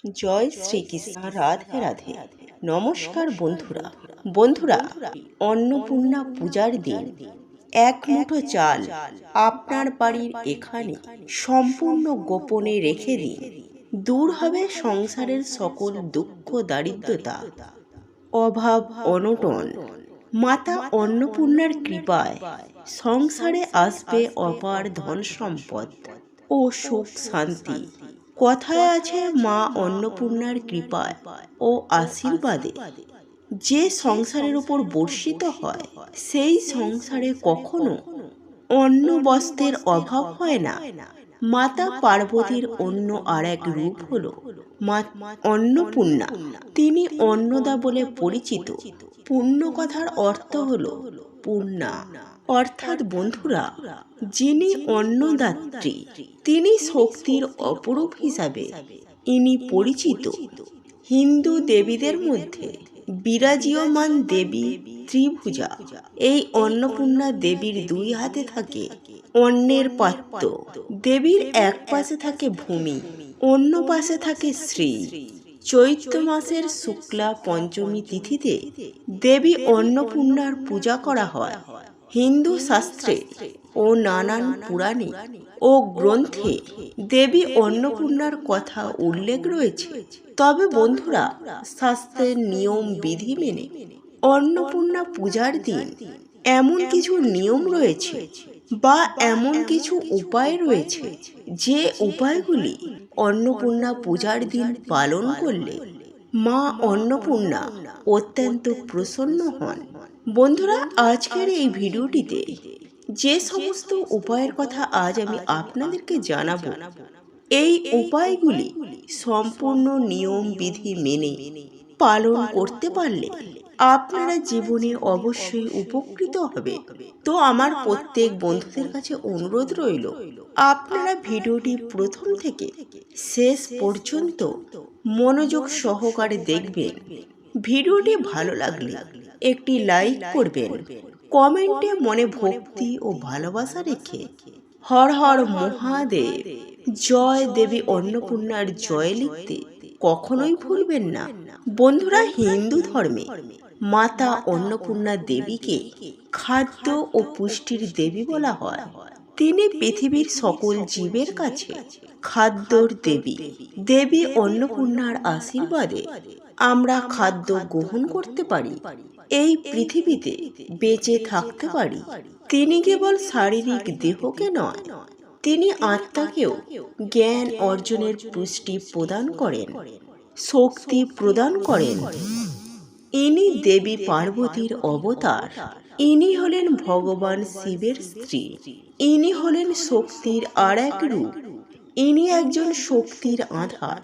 জয় শ্রীকৃষ্ণ। রাধে রাধে। নমস্কার বন্ধুরা। বন্ধুরা, অন্নপূর্ণা পূজার দিন এক মুঠো চাল আপনার বাড়ির এখানে সম্পূর্ণ গোপনে রেখে দিন। দূর হবে সংসারের সকল দুঃখ, দারিদ্রতা, অভাব, অনটন। মাতা অন্নপূর্ণার কৃপায় সংসারে আসবে অপার ধন সম্পদ ও সুখ শান্তি। কথায় আছে, মা অন্নপূর্ণার কৃপায় ও আশীর্বাদে যে সংসারের উপর বর্ষিত হয়, সেই সংসারে কখনো অন্ন বস্ত্রের অভাব হয় না। মাতা পার্বতীর অন্য আর এক রূপ হল মা অন্নপূর্ণা। তিনি অন্নদা বলে পরিচিত। পূর্ণ কথার অর্থ হল পূর্ণা, অর্থাৎ বন্ধুরা, যিনি অন্নদাত্রী, তিনি শক্তির অপরূপ হিসাবে ইনি পরিচিত। হিন্দু দেবীদের মধ্যে বিরাজীয়মান দেবী ত্রিভুজা। এই অন্নপূর্ণা দেবীর দুই হাতে থাকে অন্নের পাত্র। দেবীর এক পাশে থাকে ভূমি, অন্য পাশে থাকে শ্রী। চৈত্র মাসের শুক্লা পঞ্চমী তিথিতে দেবী অন্নপূর্ণার পূজা করা হয়। হিন্দু শাস্ত্রে ও নানান পুরাণে ও গ্রন্থে দেবী অন্নপূর্ণার কথা উল্লেখ রয়েছে। তবে বন্ধুরা, শাস্ত্রের নিয়ম বিধি মেনে অন্নপূর্ণা পূজার দিন এমন কিছু নিয়ম রয়েছে বা এমন কিছু উপায় রয়েছে, যে উপায়গুলি অন্নপূর্ণা পূজার দিন পালন করলে মা অন্নপূর্ণা অত্যন্ত প্রসন্ন হন। বন্ধুরা, আজকের এই ভিডিওটিতে যে সমস্ত উপায়ের কথা আজ আমি আপনাদেরকে জানাবো, এই উপায়গুলি সম্পূর্ণ নিয়ম বিধি মেনে পালন করতে পারলে আপনারা জীবনে অবশ্যই উপকৃত হবে। তো আমার প্রত্যেক বন্ধুদের কাছে অনুরোধ রইল, আপনারা ভিডিওটি প্রথম থেকে শেষ পর্যন্ত মনোযোগ সহকারে দেখবেন। ভিডিওটি ভালো লাগলে একটি লাইক করবেন, কমেন্টে মনে ভক্তি ও ভালোবাসা রেখে হর হর মহাদেব, জয় দেবী অন্নপূর্ণার জয় লিখতে কখনোই ভুলবেন না। বন্ধুরা, হিন্দু ধর্মে মাতা অন্নপূর্ণা দেবীকে খাদ্য ও পুষ্টির দেবী বলা হয়। তিনি পৃথিবীর সকল জীবের কাছে খাদ্যর দেবী। দেবী অন্নপূর্ণার আশীর্বাদে আমরা খাদ্য গ্রহণ করতে পারি, এই পৃথিবীতে বেঁচে থাকতে পারি। তিনি কেবল শারীরিক দেহকে নয়, তিনি আত্মাকেও জ্ঞান অর্জনের পুষ্টি প্রদান করেন, শক্তি প্রদান করেন। ইনি দেবী পার্বতীর অবতার। ইনি হলেন ভগবান শিবের স্ত্রী। ইনি হলেন শক্তির আর এক রূপ। ইনি একজন শক্তির আধার।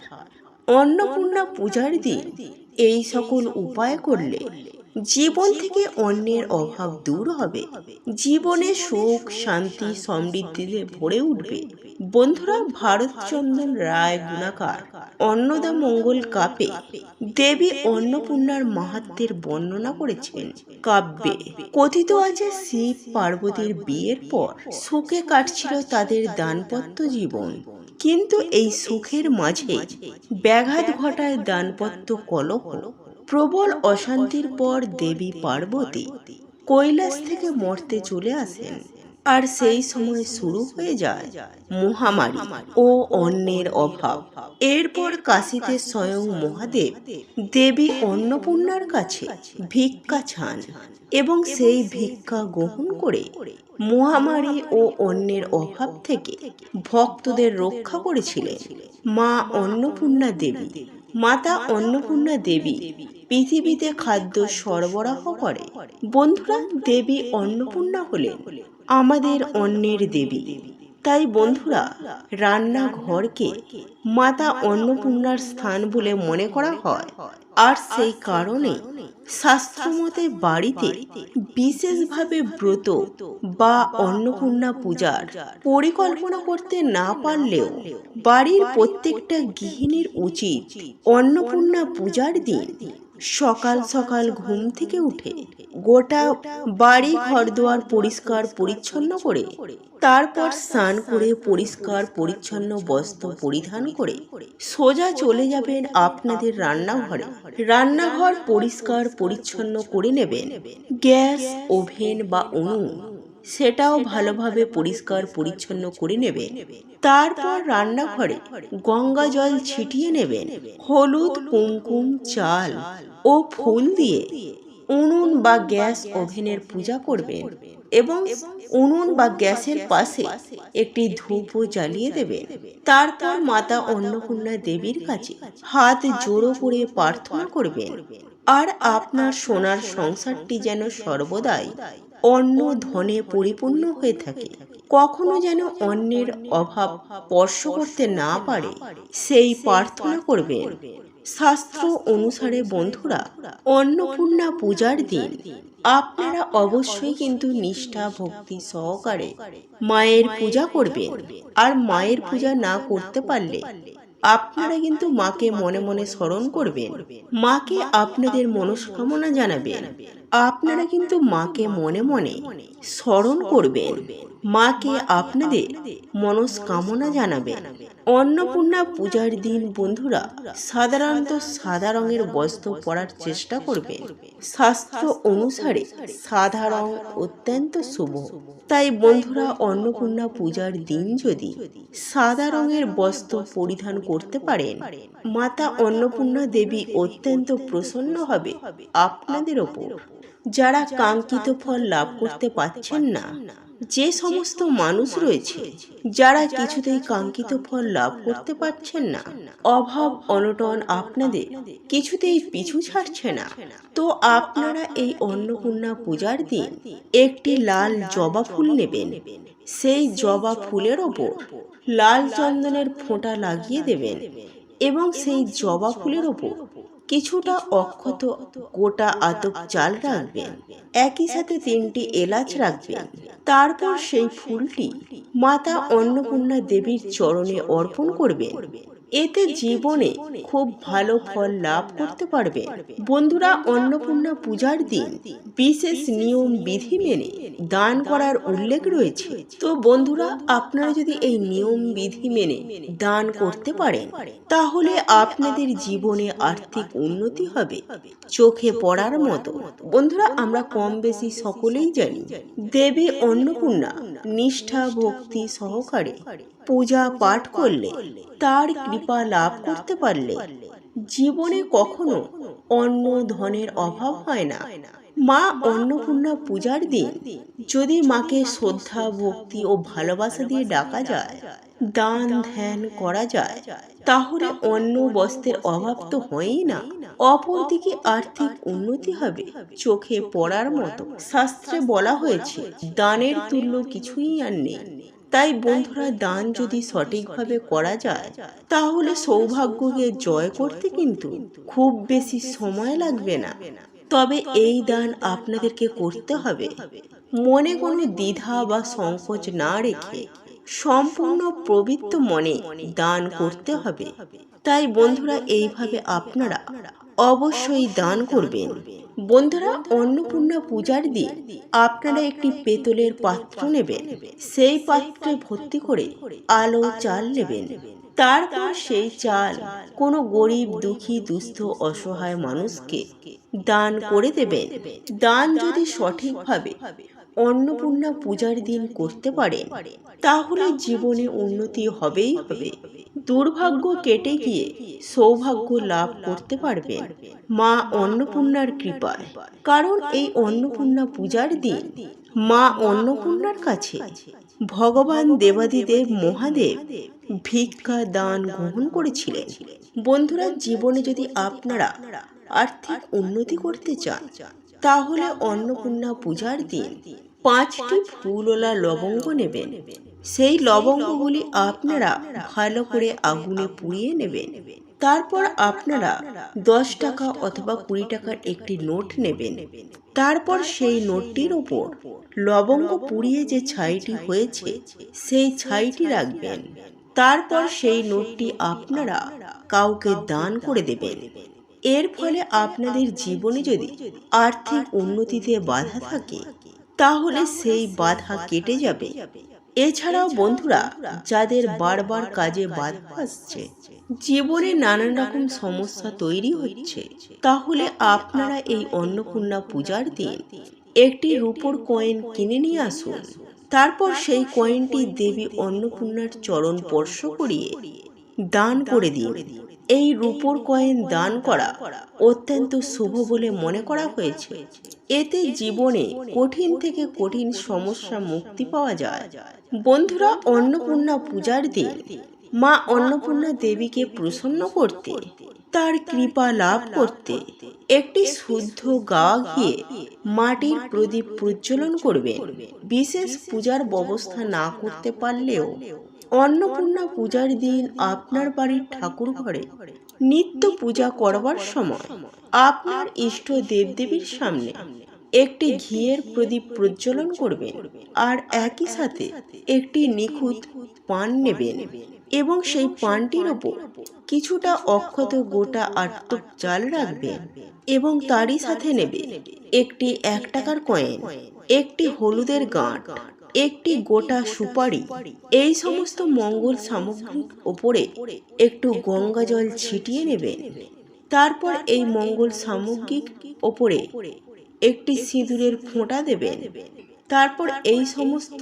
অন্নপূর্ণা পূজার দিন এই সকল উপায় করলে জীবন থেকে অন্যের অভাব দূর হবে, জীবনে সুখ, শান্তি, সমৃদ্ধিতে ভরে উঠবে। বন্ধুরা, ভারতচন্দ্র রায় গুণাকার অন্নদা মঙ্গল কাব্যে দেবী অন্নপূর্ণার মাহাত্ম্যের বর্ণনা করেছেন। কাব্যে কথিত আছে, শিব পার্বতীর বিয়ের পর সুখে কাটছিল তাদের দাম্পত্য জীবন, কিন্তু এই সুখের মাঝে ব্যাঘাত ঘটায় দাম্পত্য কলহ। প্রবল অশান্তির পর দেবী পার্বতী কৈলাস থেকে মর্তে চলে আসেন, আর সেই সময় শুরু হয়ে যায় মহামারী ও অন্নের অভাব। এরপর কাশীতে স্বয়ং মহাদেব দেবী অন্নপূর্ণার কাছে ভিক্ষা চান এবং সেই ভিক্ষা গ্রহণ করে মহামারী ও অন্যের অভাব থেকে ভক্তদের রক্ষা করেছিলেন মা অন্নপূর্ণা দেবী। মাতা অন্নপূর্ণা দেবী পৃথিবীতে খাদ্য সরবরাহ করে। বন্ধুরা, দেবী অন্নপূর্ণা হলেন আমাদের অন্নের দেবী। তাই বন্ধুরা, রান্নাঘরকে মাতা অন্নপূর্ণার স্থান বলে মনে করা হয়। আর সেই কারণে শাস্ত্রমতে বাড়িতে বিশেষভাবে ব্রত বা অন্নপূর্ণা পূজার পরিকল্পনা করতে না পারলেও বাড়ির প্রত্যেকটা গৃহিণীর উচিত অন্নপূর্ণা পূজার দিন সকাল সকাল ঘুম থেকে উঠে গোটা বাড়ি ঘরদুয়ার পরিষ্কার পরিচ্ছন্ন করে তারপর স্নান করে পরিষ্কার পরিচ্ছন্ন বস্ত্র পরিধান করে সোজা চলে যাবেন আপনাদের রান্নাঘরে। রান্নাঘর পরিষ্কার পরিচ্ছন্ন করে নেবেন। গ্যাস, ওভেন বা উনুন সেটাও ভালোভাবে পরিষ্কার পরিচ্ছন্ন করে নেবেন। তারপর রান্নাঘরে গঙ্গা জল ছিটিয়ে নেবেন। হলুদ, কুমকুম, চাল ও ফুল দিয়ে উনুন বা গ্যাস ওভেনের পূজা করবেন এবং উনুন বা গ্যাসের পাশে একটি ধূপও জ্বালিয়ে দেবেন। তারপর মাতা অন্নপূর্ণা দেবীর কাছে হাত জোড়ো করে প্রার্থনা করবেন, আর আপনার সোনার সংসারটি যেন সর্বদাই অন্ন ধনে পরিপূর্ণ হয়ে থাকে, কখনো যেন অন্যের অভাব স্পর্শ করতে না পারে, সেই প্রার্থনা করবেন। শাস্ত্র অনুসারে বন্ধুরা, অন্নপূর্ণা পূজার দিন আপনারা অবশ্যই কিন্তু নিষ্ঠা ভক্তি সহকারে মায়ের পূজা করবেন। আর মায়ের পূজা না করতে পারলে আপনারা কিন্তু মাকে মনে মনে স্মরণ করবেন, মাকে আপনাদের মনস্কামনা জানাবেন। আপনারা কিন্তু মাকে মনে মনে স্মরণ করবেন, মাকে আপনাদের মনস্কামনা জানাবেন। অন্নপূর্ণা পূজার দিন বন্ধুরা সাধারণত সাদা রঙের বস্ত্র পরার চেষ্টা করবেন। শাস্ত্র অনুসারে সাদা রং অত্যন্ত শুভ। তাই বন্ধুরা, অন্নপূর্ণা পূজার দিন যদি সাদা রঙের বস্ত্র পরিধান করতে পারেন, মাতা অন্নপূর্ণা দেবী অত্যন্ত প্রসন্ন হবে আপনাদের ওপর। যারা কাঙ্ক্ষিত ফল লাভ করতে পারছেন না, যে সমস্ত মানুষ রয়েছে যারা কিছুতেই কাঙ্ক্ষিত ফল লাভ করতে পারছেন না, অভাব অনটন আপনাদের কিছুতেই পিছু ছাড়ছে না, তো আপনারা এই অন্নপূর্ণা পূজার দিন একটি লাল জবা ফুল নেবেন। সেই জবা ফুলের ওপর লাল চন্দনের ফোঁটা লাগিয়ে দেবেন এবং সেই জবা ফুলের ওপর কিছুটা অক্ষত গোটা আতপ চাল রাখবেন। একই সাথে 3টি এলাচ রাখবেন। তারপর সেই ফুলটি মাতা অন্নপূর্ণা দেবীর চরণে অর্পণ করবেন। এতে জীবনে খুব ভালো ফল লাভ করতে পারবে। বন্ধুরা, অন্নপূর্ণা পূজার দিন বিশেষ নিয়ম বিধি মেনে দান করার উল্লেখ রয়েছে। তো বন্ধুরা, আপনারা যদি এই নিয়ম বিধি মেনে দান করতে পারেন, তাহলে আপনাদের জীবনে আর্থিক উন্নতি হবে চোখে পড়ার মতো। বন্ধুরা, আমরা কম বেশি সকলেই জানি, দেবী অন্নপূর্ণা নিষ্ঠা ভক্তি সহকারে পূজা পাঠ করলে, তার কৃপা লাভ করতে পারলে জীবনে কখনো অন্ন ধনের অভাব হয় না। মা অন্নপূর্ণা পূজার দিন যদি মাকে শ্রদ্ধা ভক্তি ও ভালোবাসা দিয়ে ডাকা যায়, দান ধ্যান করা যায়, তাহলে অন্ন বস্ত্রের অভাব তো হয়ই না, অপরদিকে আর্থিক উন্নতি হবে চোখে পড়ার মতো। শাস্ত্রে বলা হয়েছে, দানের তুল্য কিছুই আর নেই। তাই বন্ধুরা, দান যদি সঠিকভাবে করা যায়, তাহলে সৌভাগ্যকে জয় করতে কিন্তু খুব বেশি সময় লাগবে না। তবে এই দান আপনাদেরকে করতে হবে মনে কোনো দ্বিধা বা সংকোচ না রেখে সম্পূর্ণ পবিত্র মনে দান করতে হবে। তাই বন্ধুরা, এইভাবে আপনারা অবশ্যই দান করবেন। বন্ধুরা, অন্নপূর্ণা পূজার দিন আপনারা একটি পেতলের পাত্র নেবেন। সেই পাত্রে ভর্তি করে আলো চাল নেবেন। তারপর সেই চাল কোনো গরিব দুঃখী দুস্থ অসহায় মানুষকে দান করে দেবেন। দান যদি সঠিকভাবে অন্নপূর্ণা পূজার দিন করতে পারেন, তাহলে জীবনে উন্নতি হবেই হবে। দুর্ভাগ্য কেটে গিয়ে সৌভাগ্য লাভ করতে পারবেন মা অন্নপূর্ণার কৃপায়। কারণ এই অন্নপূর্ণা পূজার দিন মা অন্নপূর্ণার কাছে ভগবান দেবাদিদেব মহাদেব ভিক্ষা দান গ্রহণ করেছিলেন। বন্ধুরা, জীবনে যদি আপনারা আর্থিক উন্নতি করতে চান, তাহলে অন্নপূর্ণা পূজার দিন 5টি ফুলওলা লবঙ্গ নেবেন। সেই লবঙ্গগুলি আপনারা ভালো করে আগুনে পুড়িয়ে নেবেন। তারপর আপনারা 10 টাকা অথবা 20 টাকার একটি নোট নেবেন। তারপর সেই নোটটির ওপর লবঙ্গ পুড়িয়ে যে ছাইটি হয়েছে, সেই ছাইটি রাখবেন। তারপর সেই নোটটি আপনারা কাউকে দান করে দেবেন। এর ফলে আপনাদের জীবনে যদি আর্থিক উন্নতিতে বাধা থাকে তাহলে সেই বাধা কেটে যাবে। এছাড়াও বন্ধুরা, যাদের বারবার কাজে বাধা আসছে, জীবনে নানান রকম সমস্যা তৈরি হচ্ছে, তাহলে আপনারা এই অন্নপূর্ণা পূজার দিন একটি রূপোর কয়েন কিনে নিয়ে আসুন। তারপর সেই কয়েনটি দেবী অন্নপূর্ণার চরণ স্পর্শ করিয়ে দান করে দিন। এই রূপোর কয়েন দান করা অত্যন্ত শুভ বলে মনে করা হয়েছে। এতে জীবনে কঠিন থেকে কঠিন সমস্যা মুক্তি পাওয়া যায়। বন্ধুরা, অন্নপূর্ণা পূজার দিন মা অন্নপূর্ণা দেবীকে প্রসন্ন করতে, তার কৃপা লাভ করতে একটি শুদ্ধ গাওয়া ঘিয়ে মাটির প্রদীপ প্রজ্বলন করবেন। বিশেষ পূজার ব্যবস্থা না করতে পারলেও অন্নপূর্ণা পূজার দিন আপনার বাড়ির ঠাকুর ঘরে নিত্য পূজা করবার সময় আপনার ইষ্ট দেবদেবীর সামনে একটি ঘিয়ের প্রদীপ প্রজ্বলন করবেন আর একই সাথে একটি নিখুঁত পান নেবেন এবং সেই পানটির ওপর কিছুটা অক্ষত গোটা আটক চাল রাখবেন এবং তারই সাথে নেবেন একটি 1 টাকার কয়েন, একটি হলুদের গাঁট, একটি গোটা সুপারি। এই সমস্ত মঙ্গল সামগ্রীর ওপরে একটু গঙ্গা জল ছিটিয়ে নেবেন। তারপর এই মঙ্গল সামগ্রিক ওপরে একটি সিঁদুরের ফোঁটা দেবেন। তারপর এই সমস্ত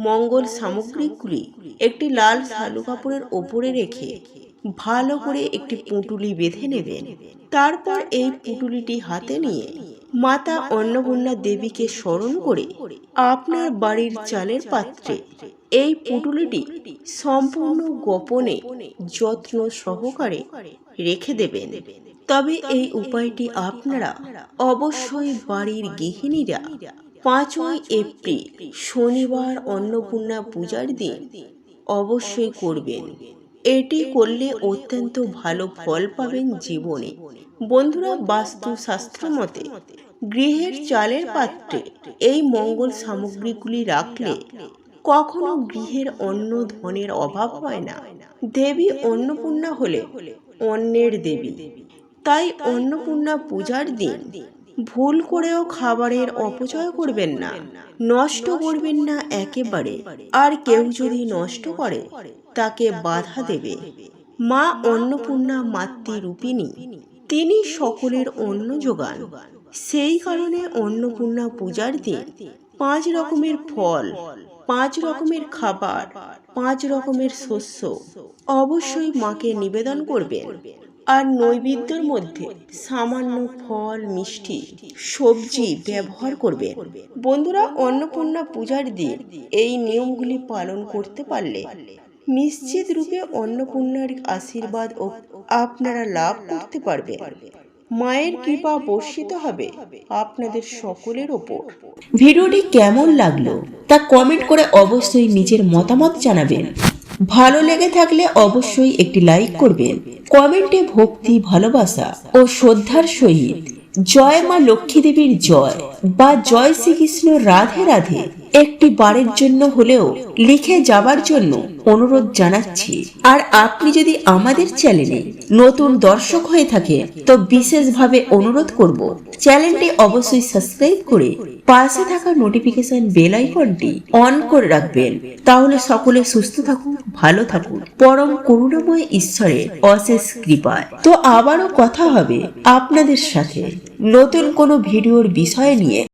মঙ্গল সামগ্রীগুলি একটি লাল শালু কাপড়ের ওপরে রেখে ভালো করে একটি পুঁটুলি বেঁধে নেবেন। তারপর এই পুঁটুলিটি হাতে নিয়ে মাতা অন্নপূর্ণা দেবীকে স্মরণ করে আপনার বাড়ির চালের পাত্রে এই পুঁটুলিটি সম্পূর্ণ গোপনে যত্ন সহকারে রেখে দেবেন। তবে এই উপায়টি আপনারা অবশ্যই বাড়ির গৃহিণীরা 5ই এপ্রিল শনিবার অন্নপূর্ণা পূজার দিন অবশ্যই করবেন। এটি করলে অত্যন্ত ভালো ফল পাবেন জীবনে। বন্ধুরা, বাস্তুশাস্ত্র মতে গৃহের চালের পাত্রে এই মঙ্গল সামগ্রীগুলি রাখলে কখনো গৃহের অন্ন ধনের অভাব হয় না। দেবী অন্নপূর্ণা হলে অন্নের দেবী, তাই অন্নপূর্ণা পূজার দিন ভুল করেও খাবারের অপচয় করবেন না, নষ্ট করবেন না একেবারে। আর কেউ যদি নষ্ট করে তাকে বাধা দেবে। মা অন্নপূর্ণা মাতৃরূপিণী, তিনি সকলের অন্ন যোগান। সেই কারণে অন্নপূর্ণা পূজার দিন 5 রকমের ফল, 5 রকমের খাবার, 5 রকমের শস্য অবশ্যই মাকে নিবেদন করবেন। আর নৈবেদ্যের মধ্যে সামান্য ফল, মিষ্টি, সবজি ব্যবহার করবেন। বন্ধুরা, অন্নপূর্ণা পূজার দিন এই নিয়মগুলি পালন করতে পারলে নিশ্চিত রূপে অন্নপূর্ণার আশীর্বাদ ও আপনারা লাভ করতে পারবেন। মায়ের কৃপা বর্ষিত হবে আপনাদের সকলের ওপর। ভিডিওটি কেমন লাগলো তা কমেন্ট করে অবশ্যই নিজের মতামত জানাবেন। ভালো লেগে থাকলে অবশ্যই একটি লাইক করবেন। কমেন্টে ভক্তি, ভালোবাসা ও শ্রদ্ধার সহিত জয় মা লক্ষ্মী দেবীর জয় বা জয় শ্রীকৃষ্ণ রাধে রাধে একটি বারের জন্য হলেও লিখে যাবার জন্য অনুরোধ জানাচ্ছি। আর আপনি যদি আমাদের চ্যানেলে নতুন দর্শক হয়ে থাকে তো বিশেষভাবে অনুরোধ করব চ্যানেলটি অবশ্যই সাবস্ক্রাইব করে পাশে থাকা নোটিফিকেশন বেল আইকনটি অন করে রাখবেন। তাহলে সকলে সুস্থ থাকুন, ভালো থাকুন, পরম করুণাময় ঈশ্বরের অশেষ কৃপায়। তো আবারও কথা হবে আপনাদের সাথে নতুন কোনো ভিডিওর বিষয় নিয়ে।